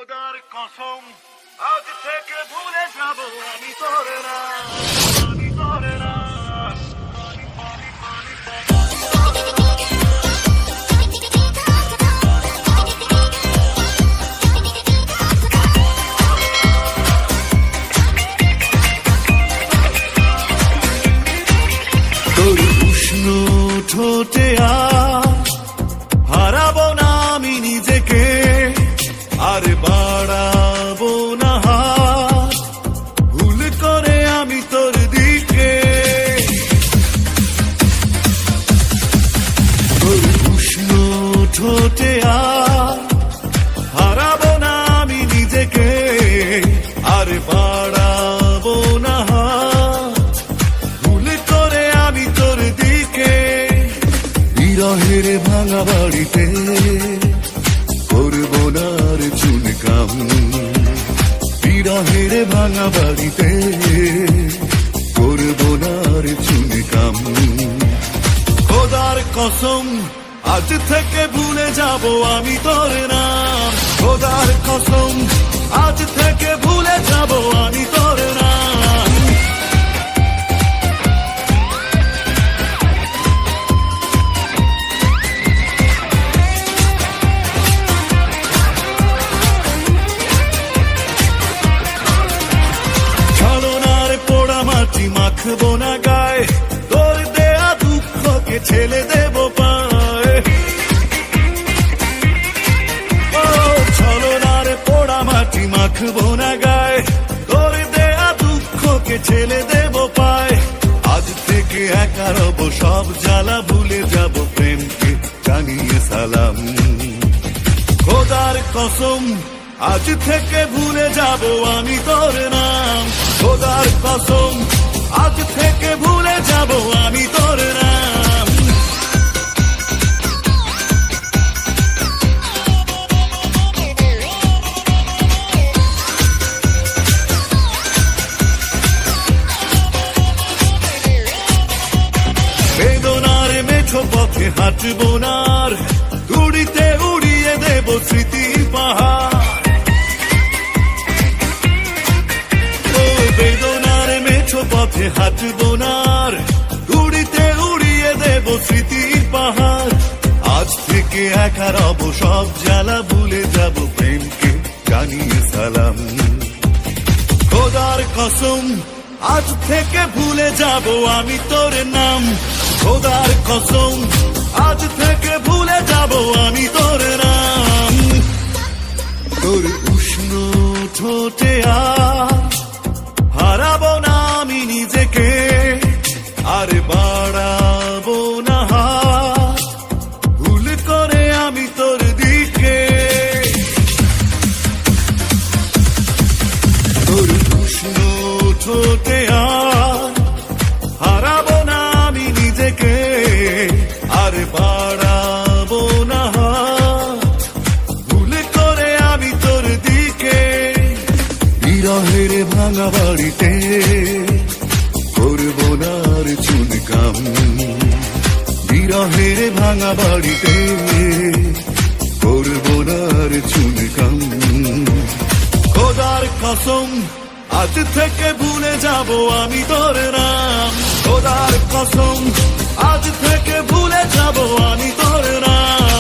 খোদার কসম আজ থেকে ভুলে যাব আমি তোর না, আমি তোর না। তোর উষ্ণ ঠোঁটে হারাবো না আমি নিজেকে, আর বাড়াবো না হাত ভুল করে আমি তোর দিকে। তোর উষ্ণ ঠোঁটে হারাবো না আমি নিজেকে, আর বাড়াবো না হাত ভুল করে আমি তোর দিকে। বিরহের ভাঙা বাড়িতে করবো না আর চুনকাম, বিরহের ভাঙা বাড়িতে করবো না আর চুনকাম। খোদার কসম আজ থেকে ভুলে যাব আমি তোর নাম, খোদার কসম আজ থেকে ভুলে যাব আমি তোর নাম। মাখবো না গায়ে তোর দেয়া দুঃখকে ছেলে দেব পায়। ও ছলনার পোড়া মাটি মাখবো না গায়ে তোর দেয়া দুঃখকে ছেলে দেব পায়। আজ থেকে একা রব সব জ্বালা ভুলে যাব প্রেমকে জানিয়ে সালাম। খোদার কসম আজ থেকে ভুলে যাব আমি তোর নাম, খোদার কসম আজ থেকে ভুলে যাব আমি তোর নাম। বেদনার মেঠো পথে হাঁটবো না, উড়িতে উড়িয়ে দেব স্মৃতির পাহাড়। বেদনার মেঠো পথে হাঁটবো না, উড়িতে উড়িয়ে দেব স্মৃতির পাহাড়। আজ থেকে একা রব সব জ্বালা ভুলে যাব প্রেমকে জানিয়ে সালাম। খোদার কসম আজ থেকে ভুলে যাব আমি তোর নাম, খোদার কসম আজ থেকে ভুলে যাব আমি তোর নাম। তোর উষ্ণ ঠোঁটে হারাবো না আমি নিজেকে, আর বাড়াবো না হাত ভুল করে আমি তোর দিকে। তোর উষ্ণ ঠোঁটে হারাবো না আমি নিজেকে, আর বাড়াবো না হাত ভুল করে আমি তোর দিকে। বিরহের ভাঙা বাড়িতে করবো না আর চুনকাম, বিরহের ভাঙা বাড়িতে করবো না আর চুনকাম। খোদার কসম আজ থেকে ভুলে যাব আমি তোর নাম, খোদার কসম আজ থেকে ভুলে যাব আমি তোর নাম।